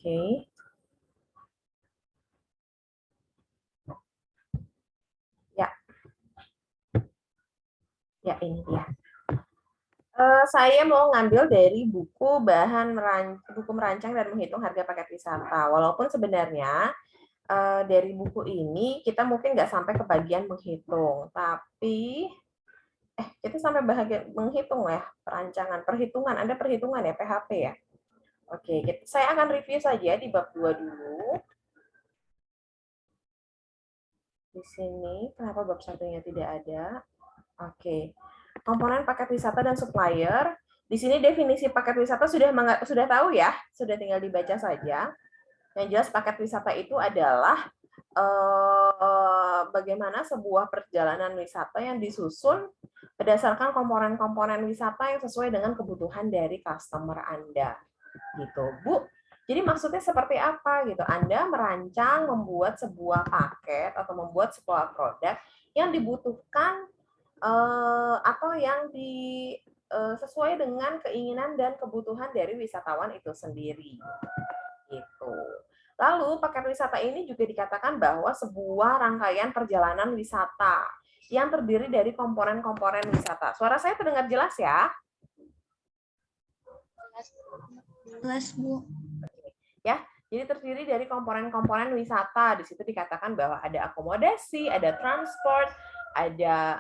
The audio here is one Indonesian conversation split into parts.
Oke. Ya, ya ini dia. Saya mau ngambil dari buku merancang dan menghitung harga paket wisata. Walaupun sebenarnya dari buku ini kita mungkin nggak sampai ke bagian menghitung, tapi kita sampai bagian menghitung ya, perhitungan. Ada perhitungan ya, PHP ya. Oke, saya akan review saja di bab 2 dulu. Di sini, kenapa bab satunya tidak ada? Oke. Komponen paket wisata dan supplier. Di sini definisi paket wisata sudah tahu ya, sudah tinggal dibaca saja. Yang jelas paket wisata itu adalah bagaimana sebuah perjalanan wisata yang disusun berdasarkan komponen-komponen wisata yang sesuai dengan kebutuhan dari customer Anda. Gitu, Bu. Jadi maksudnya seperti apa gitu? Anda merancang membuat sebuah paket atau membuat sebuah produk yang dibutuhkan atau yang sesuai dengan keinginan dan kebutuhan dari wisatawan itu sendiri. Gitu. Lalu paket wisata ini juga dikatakan bahwa sebuah rangkaian perjalanan wisata yang terdiri dari komponen-komponen wisata. Suara saya terdengar jelas ya? Jelas, Bu. Ya, jadi terdiri dari komponen-komponen wisata. Di situ dikatakan bahwa ada akomodasi, ada transport, ada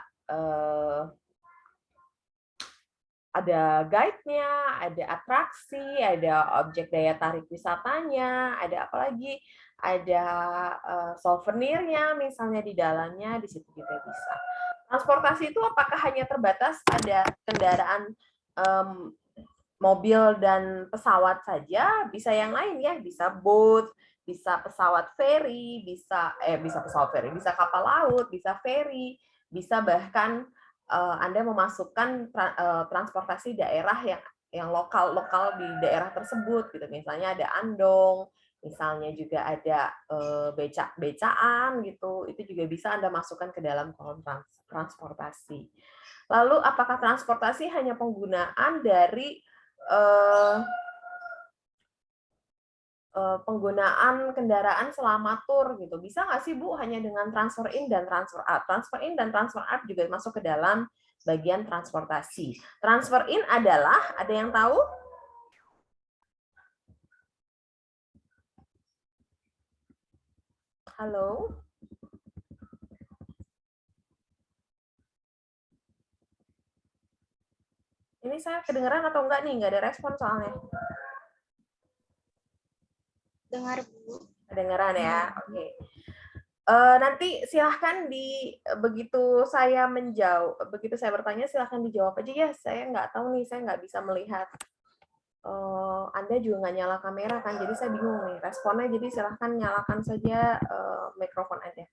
guide-nya, ada atraksi, ada objek daya tarik wisatanya, ada apa lagi? Ada souvenirnya misalnya di dalamnya, di situ juga bisa. Transportasi itu apakah hanya terbatas pada kendaraan mobil dan pesawat saja? Bisa yang lain ya, bisa boat, bisa pesawat feri, bisa pesawat feri, bisa kapal laut, bisa feri, bisa bahkan Anda memasukkan transportasi daerah yang lokal di daerah tersebut gitu. Misalnya ada andong, misalnya juga ada becaan gitu. Itu juga bisa Anda masukkan ke dalam kolom transportasi. Lalu apakah transportasi hanya penggunaan dari penggunaan kendaraan selama tur gitu. Bisa nggak sih Bu hanya dengan transfer in dan transfer out? Transfer in dan transfer out juga masuk ke dalam bagian transportasi. Transfer in adalah, ada yang tahu? Halo? Ini saya kedengeran atau enggak nih? Nggak ada respon soalnya. Dengar, Bu. Kedengeran ya? Oke. Nanti silahkan begitu saya bertanya silahkan dijawab aja ya. Saya nggak tahu nih, saya nggak bisa melihat. Anda juga nggak nyala kamera kan, jadi saya bingung nih responnya. Jadi silahkan nyalakan saja mikrofon Anda.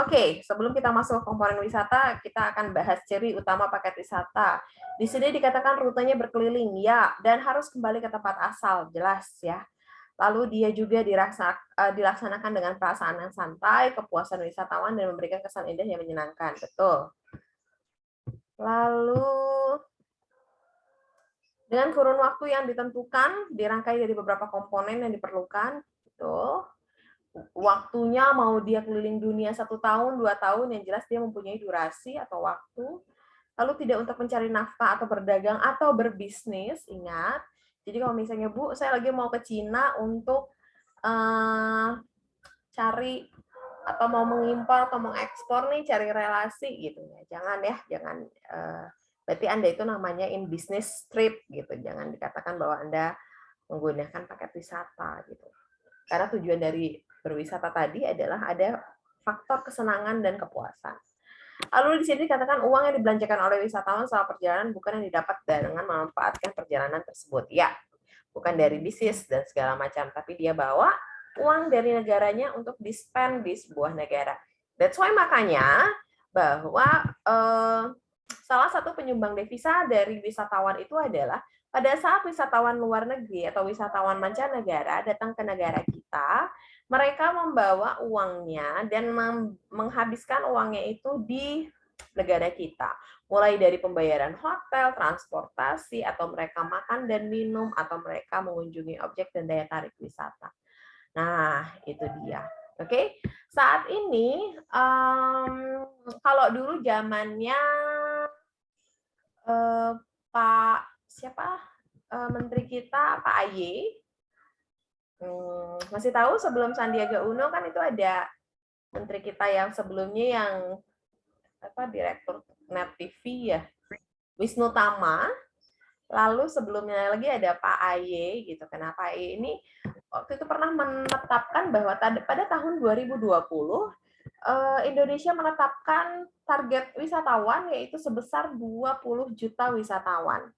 Oke, sebelum kita masuk ke komponen wisata, kita akan bahas ciri utama paket wisata. Di sini dikatakan rutenya berkeliling, ya, dan harus kembali ke tempat asal, jelas ya. Lalu dia juga dilaksanakan dengan perasaan yang santai, kepuasan wisatawan, dan memberikan kesan indah yang menyenangkan. Betul. Lalu dengan kurun waktu yang ditentukan, dirangkai dari beberapa komponen yang diperlukan. Betul. Waktunya mau dia keliling dunia 1 tahun, 2 tahun, yang jelas dia mempunyai durasi atau waktu. Lalu tidak untuk mencari nafkah atau berdagang atau berbisnis, ingat. Jadi kalau misalnya Bu, saya lagi mau ke Cina untuk cari atau mau mengimpor atau mengekspor nih, cari relasi gitu ya. Jangan ya, jangan berarti Anda itu namanya in business trip gitu. Jangan dikatakan bahwa Anda menggunakan paket wisata gitu. Karena tujuan dari berwisata tadi adalah ada faktor kesenangan dan kepuasan. Lalu di sini dikatakan uang yang dibelanjakan oleh wisatawan selama perjalanan bukan yang didapat dengan memanfaatkan perjalanan tersebut. Ya, bukan dari bisnis dan segala macam, tapi dia bawa uang dari negaranya untuk di-spend di sebuah negara. That's why makanya bahwa salah satu penyumbang devisa dari wisatawan itu adalah pada saat wisatawan luar negeri atau wisatawan mancanegara datang ke negara kita, mereka membawa uangnya dan menghabiskan uangnya itu di negara kita. Mulai dari pembayaran hotel, transportasi, atau mereka makan dan minum, atau mereka mengunjungi objek dan daya tarik wisata. Nah, itu dia. Oke, saat ini kalau dulu zamannya Pak siapa Menteri kita Pak AY, masih tahu sebelum Sandiaga Uno kan itu ada menteri kita yang sebelumnya yang direktur Net TV ya, Wisnu Tama. Lalu sebelumnya lagi ada Pak AY gitu. Kenapa AY ini waktu itu pernah menetapkan bahwa pada tahun 2020 Indonesia menetapkan target wisatawan yaitu sebesar 20 juta wisatawan.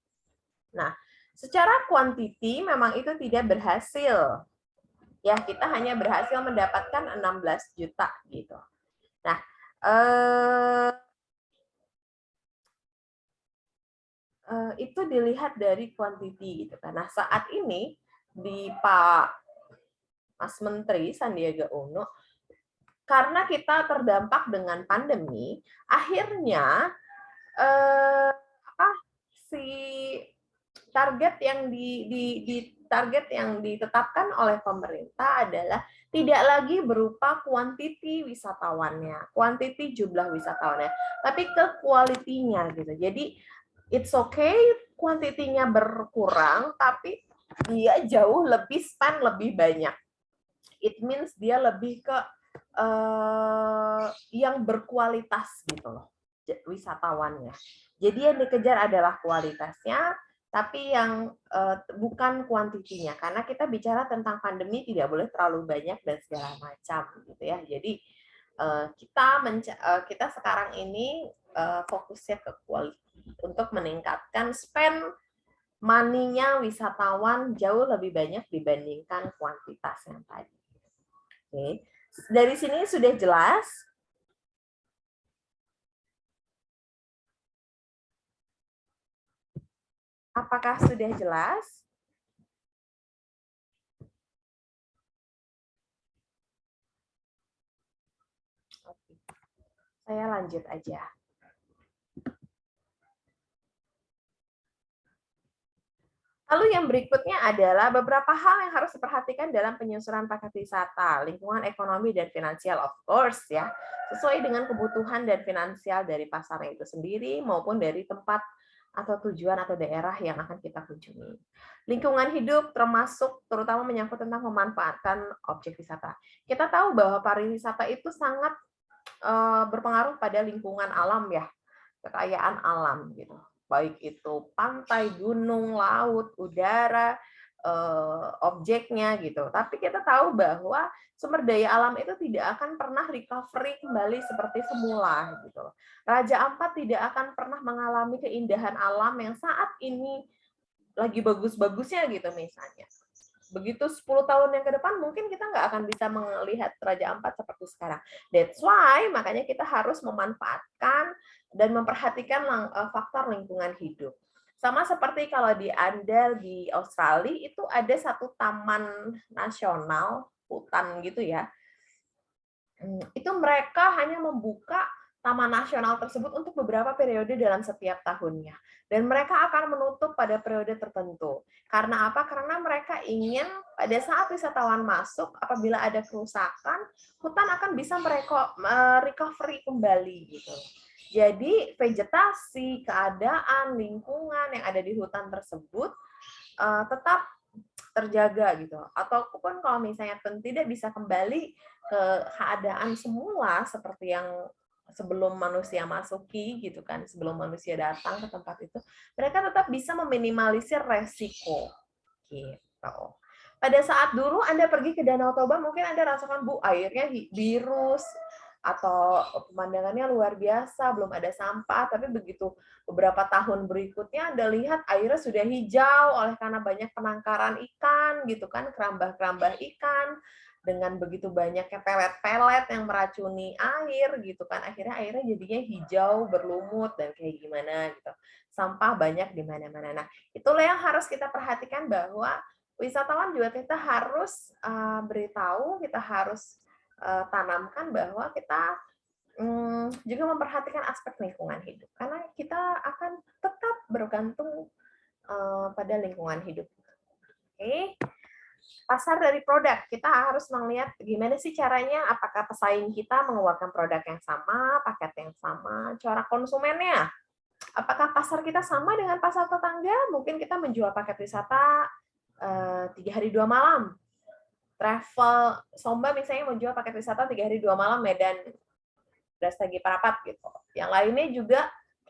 Nah, secara kuantiti memang itu tidak berhasil. Ya, kita hanya berhasil mendapatkan 16 juta gitu. Nah, itu dilihat dari kuantiti gitu kan. Nah, saat ini di Pak Mas Menteri Sandiaga Uno, karena kita terdampak dengan pandemi, akhirnya si target yang ditetapkan oleh pemerintah adalah tidak lagi berupa kuantiti wisatawannya, kuantiti jumlah wisatawannya, tapi ke kualitinya gitu. Jadi it's okay kuantitinya berkurang, tapi dia jauh lebih spend lebih banyak. It means dia lebih ke yang berkualitas gitu loh wisatawannya. Jadi yang dikejar adalah kualitasnya, tapi yang bukan kuantitinya. Karena kita bicara tentang pandemi tidak boleh terlalu banyak dan segala macam gitu ya. Jadi kita sekarang ini fokusnya ke quality untuk meningkatkan spend money-nya wisatawan jauh lebih banyak dibandingkan kuantitas yang tadi. Oke. Dari sini sudah jelas? Apakah sudah jelas? Oke. Saya lanjut aja. Lalu yang berikutnya adalah beberapa hal yang harus diperhatikan dalam penyusunan paket wisata, lingkungan ekonomi dan finansial of course ya, sesuai dengan kebutuhan dan finansial dari pasarnya itu sendiri maupun dari tempat atau tujuan atau daerah yang akan kita kunjungi. Lingkungan hidup termasuk terutama menyangkut tentang memanfaatkan objek wisata. Kita tahu bahwa pariwisata itu sangat berpengaruh pada lingkungan alam ya, kekayaan alam gitu. Baik itu pantai, gunung, laut, udara, objeknya gitu. Tapi kita tahu bahwa sumber daya alam itu tidak akan pernah recovery kembali seperti semula gitu. Raja Ampat tidak akan pernah mengalami keindahan alam yang saat ini lagi bagus-bagusnya gitu misalnya. Begitu 10 tahun yang ke depan mungkin kita nggak akan bisa melihat Raja Ampat seperti sekarang. That's why makanya kita harus memanfaatkan dan memperhatikan faktor lingkungan hidup. Sama seperti kalau di Anda di Australia itu ada satu taman nasional hutan gitu ya. Itu mereka hanya membuka taman nasional tersebut untuk beberapa periode dalam setiap tahunnya. Dan mereka akan menutup pada periode tertentu. Karena apa? Karena mereka ingin pada saat wisatawan masuk, apabila ada kerusakan, hutan akan bisa recovery kembali gitu. Jadi vegetasi, keadaan, lingkungan yang ada di hutan tersebut tetap terjaga gitu. Ataupun kalau misalnya tidak bisa kembali ke keadaan semula seperti yang sebelum manusia masuki gitu kan, sebelum manusia datang ke tempat itu, mereka tetap bisa meminimalisir resiko gitu. Pada saat dulu Anda pergi ke Danau Toba, mungkin Anda rasakan airnya biru atau pemandangannya luar biasa, belum ada sampah, tapi begitu beberapa tahun berikutnya Anda lihat airnya sudah hijau oleh karena banyak penangkaran ikan gitu kan, kerambah-kerambah ikan dengan begitu banyaknya pelet-pelet yang meracuni air gitu kan, akhirnya airnya jadinya hijau berlumut dan kayak gimana gitu. Sampah banyak di mana-mana. Nah, itulah yang harus kita perhatikan bahwa wisatawan juga kita harus beritahu, kita harus tanamkan bahwa kita juga memperhatikan aspek lingkungan hidup, karena kita akan tetap bergantung pada lingkungan hidup. Oke, pasar dari produk, kita harus melihat gimana sih caranya, apakah pesaing kita mengeluarkan produk yang sama, paket yang sama, cara konsumennya. Apakah pasar kita sama dengan pasar tetangga? Mungkin kita menjual paket wisata 3 hari 2 malam. Travel Somba misalnya menjual paket wisata 3 hari 2 malam Medan Brastagi Parapat gitu. Yang lainnya juga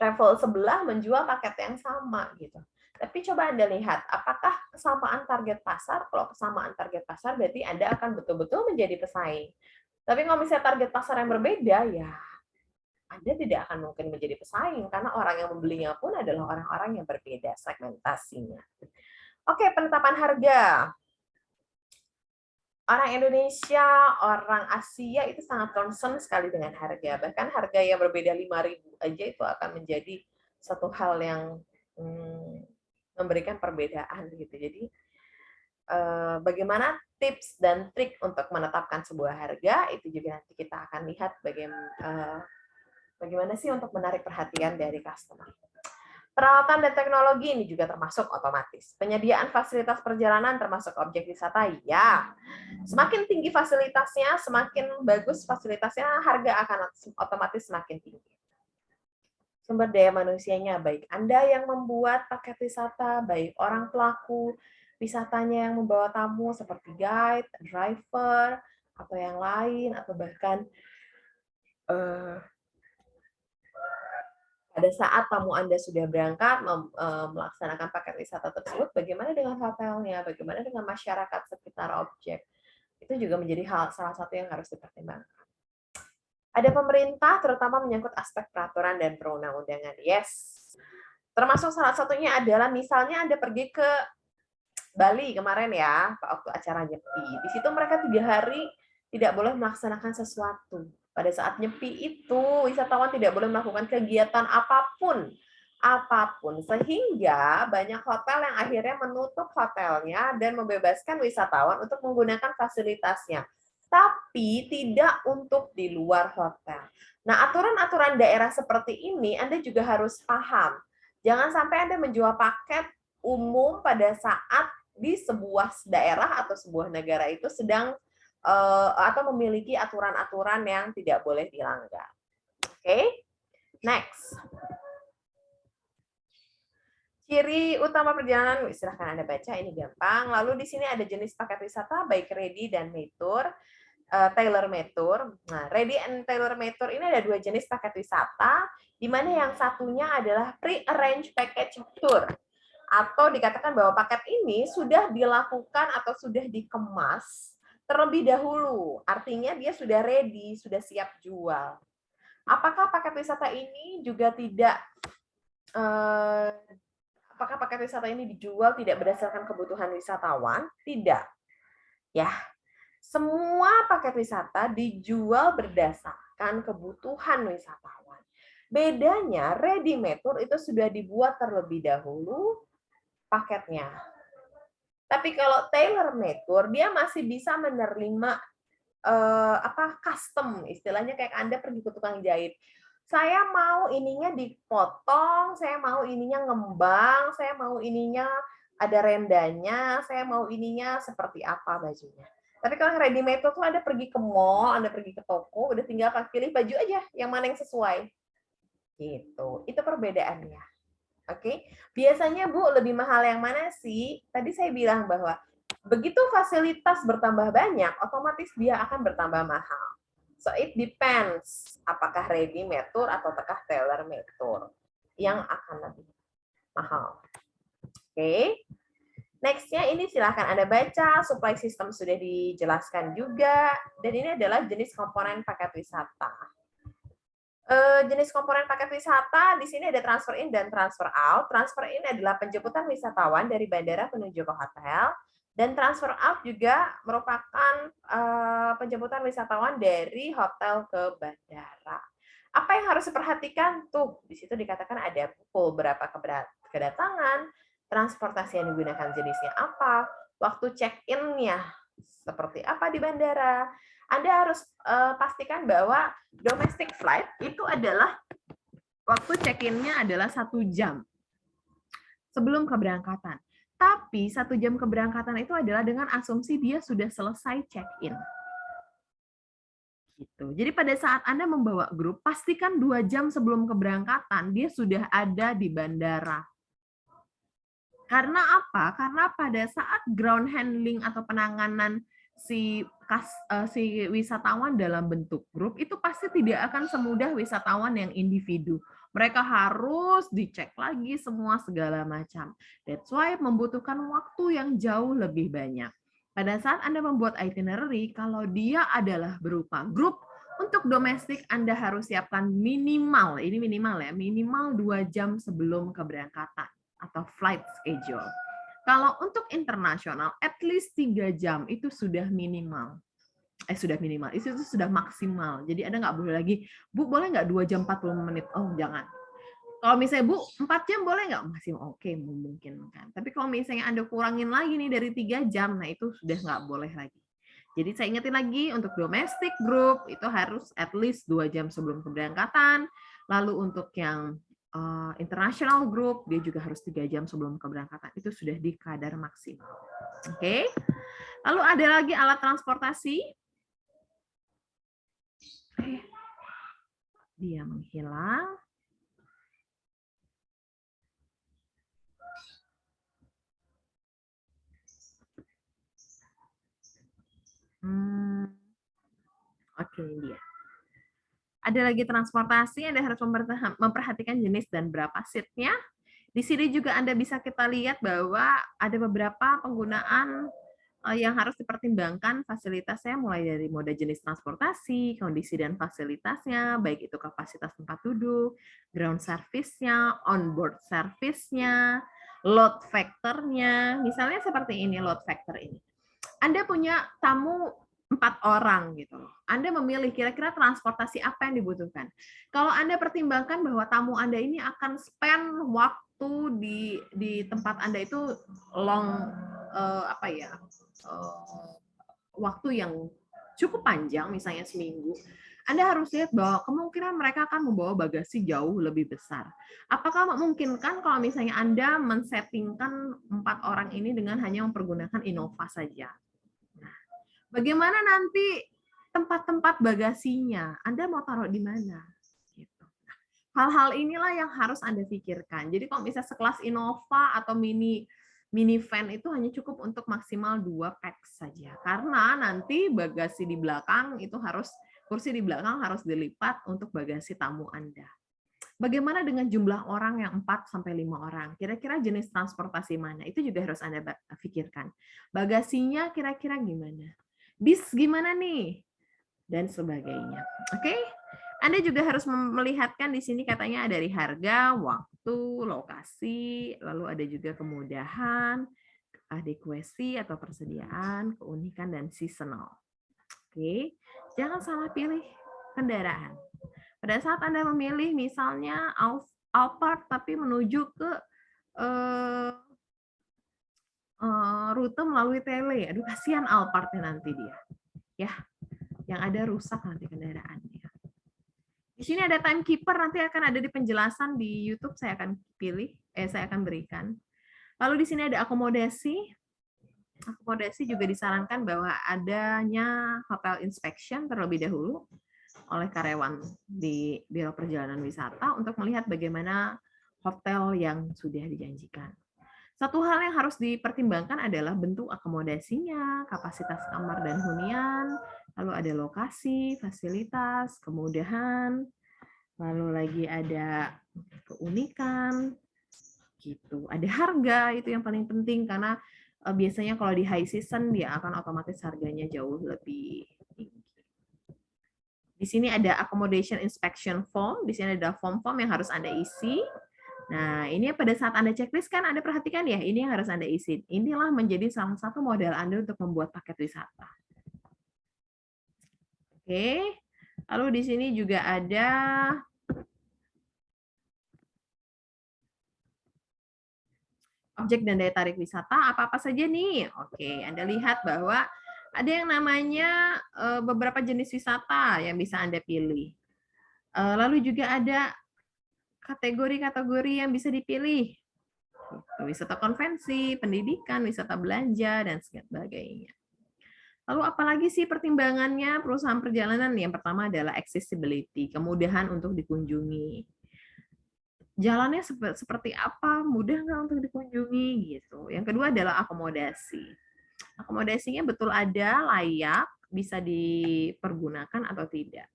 travel sebelah menjual paket yang sama gitu. Tapi coba Anda lihat, apakah kesamaan target pasar? Kalau kesamaan target pasar berarti Anda akan betul-betul menjadi pesaing. Tapi kalau misalnya target pasar yang berbeda, ya Anda tidak akan mungkin menjadi pesaing karena orang yang membelinya pun adalah orang-orang yang berbeda segmentasinya. Oke, penetapan harga. Orang Indonesia, orang Asia itu sangat concern sekali dengan harga. Bahkan harga yang berbeda 5.000 aja itu akan menjadi satu hal yang memberikan perbedaan gitu. Jadi bagaimana tips dan trik untuk menetapkan sebuah harga itu juga nanti kita akan lihat bagaimana sih untuk menarik perhatian dari customer. Peralatan dan teknologi ini juga termasuk otomatis. Penyediaan fasilitas perjalanan termasuk objek wisata, ya. Semakin tinggi fasilitasnya, semakin bagus fasilitasnya, harga akan otomatis semakin tinggi. Sumber daya manusianya, baik Anda yang membuat paket wisata, baik orang pelaku wisatanya yang membawa tamu seperti guide, driver, atau yang lain, atau bahkan pada saat tamu Anda sudah berangkat melaksanakan paket wisata tersebut, bagaimana dengan hotelnya, bagaimana dengan masyarakat sekitar objek, itu juga menjadi salah satu yang harus dipertimbangkan. Ada pemerintah, terutama menyangkut aspek peraturan dan perundang-undangan. Yes. Termasuk salah satunya adalah misalnya Anda pergi ke Bali kemarin ya, waktu acara Nyepi. Di situ mereka 3 hari tidak boleh melaksanakan sesuatu. Pada saat Nyepi itu, wisatawan tidak boleh melakukan kegiatan apapun. Sehingga banyak hotel yang akhirnya menutup hotelnya dan membebaskan wisatawan untuk menggunakan fasilitasnya. Tapi tidak untuk di luar hotel. Nah, aturan-aturan daerah seperti ini Anda juga harus paham. Jangan sampai Anda menjual paket umum pada saat di sebuah daerah atau sebuah negara itu sedang atau memiliki aturan-aturan yang tidak boleh dilanggar. Oke, next. Ciri utama perjalanan, silahkan Anda baca, ini gampang. Lalu di sini ada jenis paket wisata, baik ready dan made tour, tailor made tour. Nah, ready and tailor made tour ini ada 2 jenis paket wisata, di mana yang satunya adalah pre-arranged package tour. Atau dikatakan bahwa paket ini sudah dilakukan atau sudah dikemas terlebih dahulu. Artinya dia sudah ready, sudah siap jual. Apakah paket wisata ini juga tidak apakah paket wisata ini dijual tidak berdasarkan kebutuhan wisatawan? Tidak. Ya, semua paket wisata dijual berdasarkan kebutuhan wisatawan. Bedanya ready made tour itu sudah dibuat terlebih dahulu paketnya. Tapi kalau tailor made tour dia masih bisa menerima custom, istilahnya kayak Anda pergi ke tukang jahit. Saya mau ininya dipotong, saya mau ininya ngembang, saya mau ininya ada rendanya, saya mau ininya seperti apa bajunya. Tapi kalau ready made tuh Anda pergi ke mall, Anda pergi ke toko, udah tinggal pilih baju aja yang mana yang sesuai. Gitu. Itu perbedaannya. Oke. Biasanya Bu lebih mahal yang mana sih? Tadi saya bilang bahwa begitu fasilitas bertambah banyak, otomatis dia akan bertambah mahal. So it depends apakah ready made tour atau tailor made tour yang akan lebih mahal. Oke. Next-nya ini silahkan Anda baca, supply system sudah dijelaskan juga, dan ini adalah jenis komponen paket wisata. Jenis komponen paket wisata di sini ada transfer in dan transfer out. Transfer in adalah penjemputan wisatawan dari bandara menuju ke hotel, dan transfer out juga merupakan penjemputan wisatawan dari hotel ke bandara. Apa yang harus diperhatikan? Tuh, di situ dikatakan ada pukul berapa kedatangan, transportasi yang digunakan jenisnya apa, waktu check-in-nya. seperti apa di bandara. Anda harus pastikan bahwa domestic flight itu adalah waktu check-in-nya adalah 1 jam sebelum keberangkatan. Tapi 1 jam keberangkatan itu adalah dengan asumsi dia sudah selesai check-in. Gitu. Jadi pada saat Anda membawa grup, pastikan 2 jam sebelum keberangkatan dia sudah ada di bandara. Karena apa? Karena pada saat ground handling atau penanganan si wisatawan dalam bentuk grup itu pasti tidak akan semudah wisatawan yang individu. Mereka harus dicek lagi semua segala macam. That's why membutuhkan waktu yang jauh lebih banyak. Pada saat Anda membuat itinerary, kalau dia adalah berupa grup, untuk domestik Anda harus siapkan minimal, ini minimal ya, minimal 2 jam sebelum keberangkatan atau flight schedule. Kalau untuk internasional, at least 3 jam itu sudah minimal. Sudah minimal, itu sudah maksimal. Jadi Anda nggak boleh lagi, Bu, boleh nggak 2 jam 40 menit? Oh, jangan. Kalau misalnya, Bu, 4 jam boleh nggak? Masih oke, memungkinkan. Tapi kalau misalnya Anda kurangin lagi nih dari 3 jam, nah itu sudah nggak boleh lagi. Jadi saya ingetin lagi, untuk domestic group itu harus at least 2 jam sebelum keberangkatan. Lalu untuk yang international group, dia juga harus 3 jam sebelum keberangkatan. Itu sudah di kadar maksimal. Oke. Lalu ada lagi alat transportasi. Dia menghilang. Oke, dia. Ada lagi transportasi, Anda harus memperhatikan jenis dan berapa seatnya. Di sini juga Anda bisa kita lihat bahwa ada beberapa penggunaan yang harus dipertimbangkan fasilitasnya, mulai dari mode jenis transportasi, kondisi dan fasilitasnya, baik itu kapasitas tempat duduk, ground service-nya, onboard service-nya, load factor-nya. Misalnya seperti ini, load factor ini. Anda punya tamu 4 orang gitu loh. Anda memilih kira-kira transportasi apa yang dibutuhkan. Kalau Anda pertimbangkan bahwa tamu Anda ini akan spend waktu di tempat Anda itu long waktu yang cukup panjang, misalnya seminggu, Anda harus lihat bahwa kemungkinan mereka akan membawa bagasi jauh lebih besar. Apakah memungkinkan kalau misalnya Anda men-settingkan 4 orang ini dengan hanya mempergunakan Innova saja? Bagaimana nanti tempat-tempat bagasinya? Anda mau taruh di mana? Gitu. Hal-hal inilah yang harus Anda pikirkan. Jadi kalau misalnya sekelas Innova atau minivan itu hanya cukup untuk maksimal 2 pack saja. Karena nanti bagasi di belakang itu kursi di belakang harus dilipat untuk bagasi tamu Anda. Bagaimana dengan jumlah orang yang 4 sampai 5 orang? Kira-kira jenis transportasi mana? Itu juga harus Anda pikirkan. Bagasinya kira-kira gimana? Bis gimana nih? Dan sebagainya. Oke? Anda juga harus melihatkan di sini katanya ada dari harga, waktu, lokasi, lalu ada juga kemudahan, adequacy atau persediaan, keunikan, dan seasonal. Oke? Jangan salah pilih kendaraan. Pada saat Anda memilih misalnya Alphard tapi menuju ke rute melalui Tele, aduh kasihan Alphard-nya nanti dia. Ya, yang ada rusak nanti kendaraannya. Di sini ada timekeeper, nanti akan ada di penjelasan di YouTube, saya akan berikan. Lalu di sini ada akomodasi. Akomodasi juga disarankan bahwa adanya hotel inspection terlebih dahulu oleh karyawan di Biro Perjalanan Wisata untuk melihat bagaimana hotel yang sudah dijanjikan. Satu hal yang harus dipertimbangkan adalah bentuk akomodasinya, kapasitas kamar dan hunian, lalu ada lokasi, fasilitas, kemudahan, lalu lagi ada keunikan, gitu. Ada harga, itu yang paling penting karena biasanya kalau di high season dia akan otomatis harganya jauh lebih tinggi. Di sini ada accommodation inspection form, di sini ada form-form yang harus Anda isi. Nah, ini pada saat Anda checklist kan Anda perhatikan ya, ini yang harus Anda isi. Inilah menjadi salah satu modal Anda untuk membuat paket wisata. Oke. Lalu di sini juga ada objek dan daya tarik wisata, apa-apa saja nih? Oke, Anda lihat bahwa Ada yang namanya beberapa jenis wisata yang bisa Anda pilih. Lalu juga ada kategori-kategori yang bisa dipilih. Wisata konvensi, pendidikan, wisata belanja, dan sebagainya. Lalu apalagi sih pertimbangannya perusahaan perjalanan? Yang pertama adalah accessibility, kemudahan untuk dikunjungi. Jalannya seperti apa, mudah nggak untuk dikunjungi gitu. Yang kedua adalah akomodasi. Akomodasinya betul ada, layak, bisa dipergunakan atau tidak.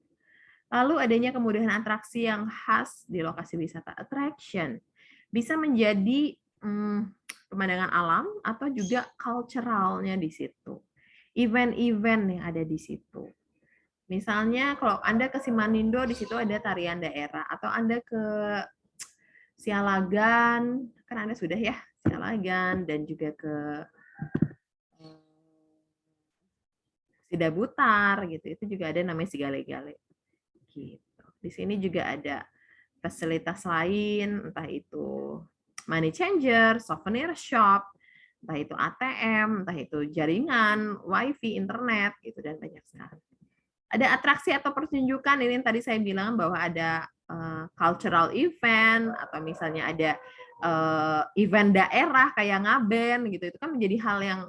Lalu adanya kemudahan atraksi yang khas di lokasi wisata. Attraction bisa menjadi pemandangan alam atau juga culturalnya di situ. Event-event yang ada di situ. Misalnya kalau Anda ke Simanindo, di situ ada tarian daerah. Atau Anda ke Sialagan, kan Anda sudah ya, Sialagan, dan juga ke Sidabutar, gitu. Itu juga ada namanya Sigale-gale. Gitu. Di sini juga ada fasilitas lain, entah itu money changer, souvenir shop, entah itu ATM, entah itu jaringan, wifi, internet, gitu, dan banyak sekali. Ada atraksi atau pertunjukan, ini yang tadi saya bilang bahwa ada cultural event, atau misalnya ada event daerah kayak ngaben, gitu, itu kan menjadi hal yang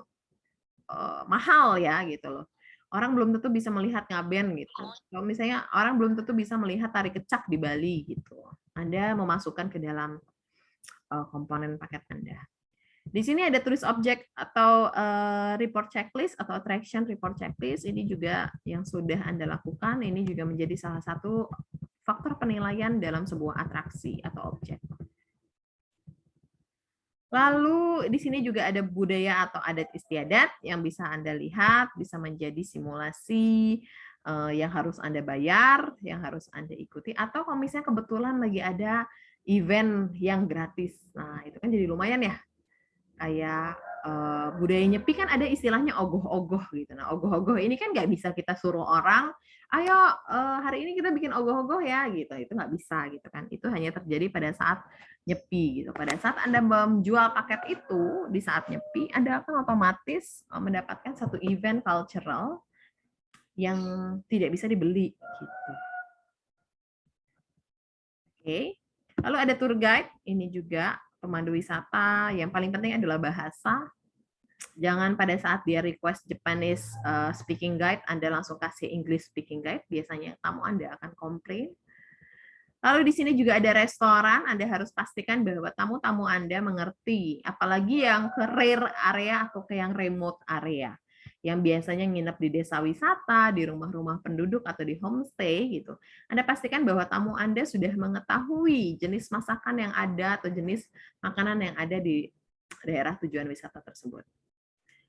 mahal ya, gitu loh. Orang belum tentu bisa melihat ngaben gitu. Kalau misalnya orang belum tentu bisa melihat tari kecak di Bali gitu. Anda memasukkan ke dalam komponen paket Anda. Di sini ada tulis objek atau report checklist atau attraction report checklist. Ini juga yang sudah Anda lakukan. Ini juga menjadi salah satu faktor penilaian dalam sebuah atraksi atau objek. Lalu di sini juga ada budaya atau adat istiadat yang bisa Anda lihat, bisa menjadi simulasi yang harus Anda bayar, yang harus Anda ikuti, atau kalau misalnya kebetulan lagi ada event yang gratis. Nah, itu kan jadi lumayan ya. Kayak budaya Nyepi kan ada istilahnya ogoh-ogoh gitu. Nah, ogoh-ogoh ini kan nggak bisa kita suruh orang, ayo hari ini kita bikin ogoh-ogoh ya gitu. Itu nggak bisa gitu kan. Itu hanya terjadi pada saat Nyepi gitu. Pada saat Anda menjual paket itu di saat Nyepi, Anda akan otomatis mendapatkan satu event cultural yang tidak bisa dibeli gitu. Oke. Lalu ada tour guide, ini juga pemandu wisata. Yang paling penting adalah bahasa. Jangan pada saat dia request Japanese speaking guide, Anda langsung kasih English speaking guide. Biasanya tamu Anda akan komplain. Lalu di sini juga ada restoran, Anda harus pastikan bahwa tamu-tamu Anda mengerti, apalagi yang ke rare area atau ke yang remote area, yang biasanya nginep di desa wisata, di rumah-rumah penduduk atau di homestay gitu. Anda pastikan bahwa tamu Anda sudah mengetahui jenis masakan yang ada atau jenis makanan yang ada di daerah tujuan wisata tersebut.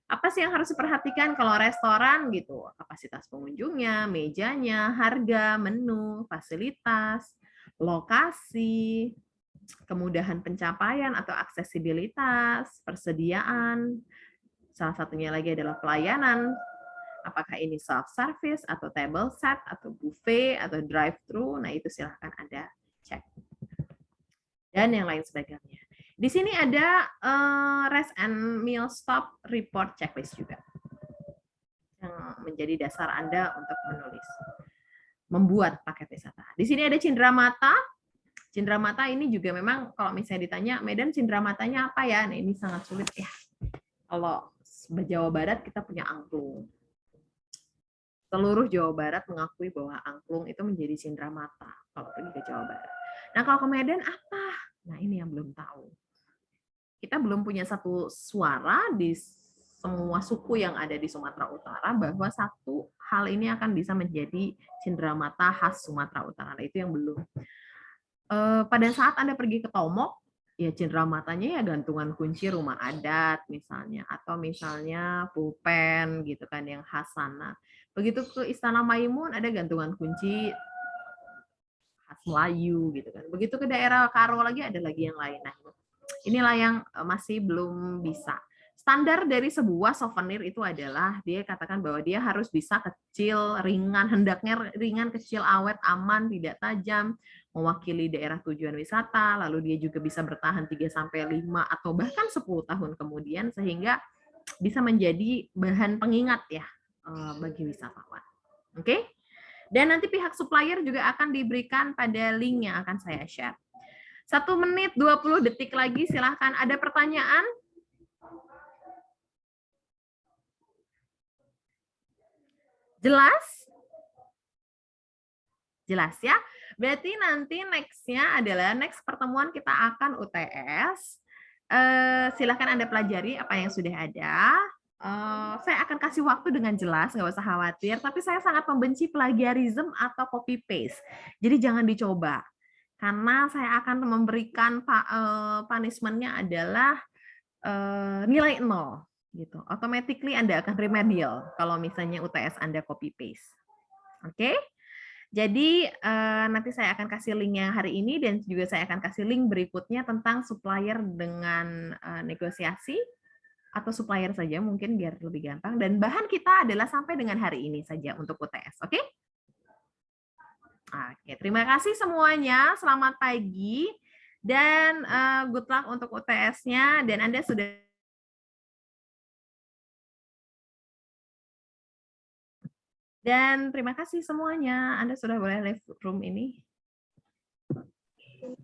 Apa sih yang harus diperhatikan kalau restoran gitu? Kapasitas pengunjungnya, mejanya, harga, menu, fasilitas, lokasi, kemudahan pencapaian atau aksesibilitas, persediaan. Salah satunya lagi adalah pelayanan. Apakah ini self service atau table set atau buffet atau drive thru? Nah, itu silahkan Anda cek. Dan yang lain sebagainya. Di sini ada rest and meal stop report checklist juga yang menjadi dasar Anda untuk membuat paket wisata. Di sini ada cindera mata. Cindera mata ini juga memang kalau misalnya ditanya Medan cindera matanya apa ya? Nah, ini sangat sulit ya. Kalau Jawa Barat kita punya angklung. Seluruh Jawa Barat mengakui bahwa angklung itu menjadi cindera mata kalau pergi ke Jawa Barat. Nah, kalau ke Medan apa? Nah, ini yang belum tahu. Kita belum punya satu suara di semua suku yang ada di Sumatera Utara bahwa satu hal ini akan bisa menjadi cindera mata khas Sumatera Utara. Nah, itu yang belum. Pada saat Anda pergi ke Tomok, ya cindera matanya ya gantungan kunci rumah adat misalnya, atau misalnya pulpen gitu kan yang khas sana. Begitu ke Istana Maimun ada gantungan kunci khas Melayu gitu kan. Begitu ke daerah Karo lagi ada lagi yang lain. Nah, inilah yang masih belum bisa. Standar dari sebuah souvenir itu adalah dia katakan bahwa dia harus bisa kecil, ringan, hendaknya ringan, kecil, awet, aman, tidak tajam, mewakili daerah tujuan wisata, lalu dia juga bisa bertahan 3-5 atau bahkan 10 tahun kemudian sehingga bisa menjadi bahan pengingat ya bagi wisatawan. Oke? Dan nanti pihak supplier juga akan diberikan pada link yang akan saya share. 1 menit 20 detik lagi, silahkan. Ada pertanyaan? Jelas? Jelas ya? Berarti nanti next-nya adalah next pertemuan kita akan UTS. Silahkan Anda pelajari apa yang sudah ada. Saya akan kasih waktu dengan jelas, nggak usah khawatir. Tapi saya sangat membenci plagiarism atau copy paste. Jadi jangan dicoba. Karena saya akan memberikan punishment-nya adalah nilai 0. Gitu. Automatically Anda akan remedial kalau misalnya UTS Anda copy paste. Oke? Jadi nanti saya akan kasih linknya hari ini dan juga saya akan kasih link berikutnya tentang supplier dengan negosiasi atau supplier saja mungkin biar lebih gampang. Dan bahan kita adalah sampai dengan hari ini saja untuk UTS. Oke? Oke, terima kasih semuanya. Selamat pagi dan good luck untuk UTS-nya. Dan Anda sudah terima kasih semuanya. Anda sudah boleh leave room ini.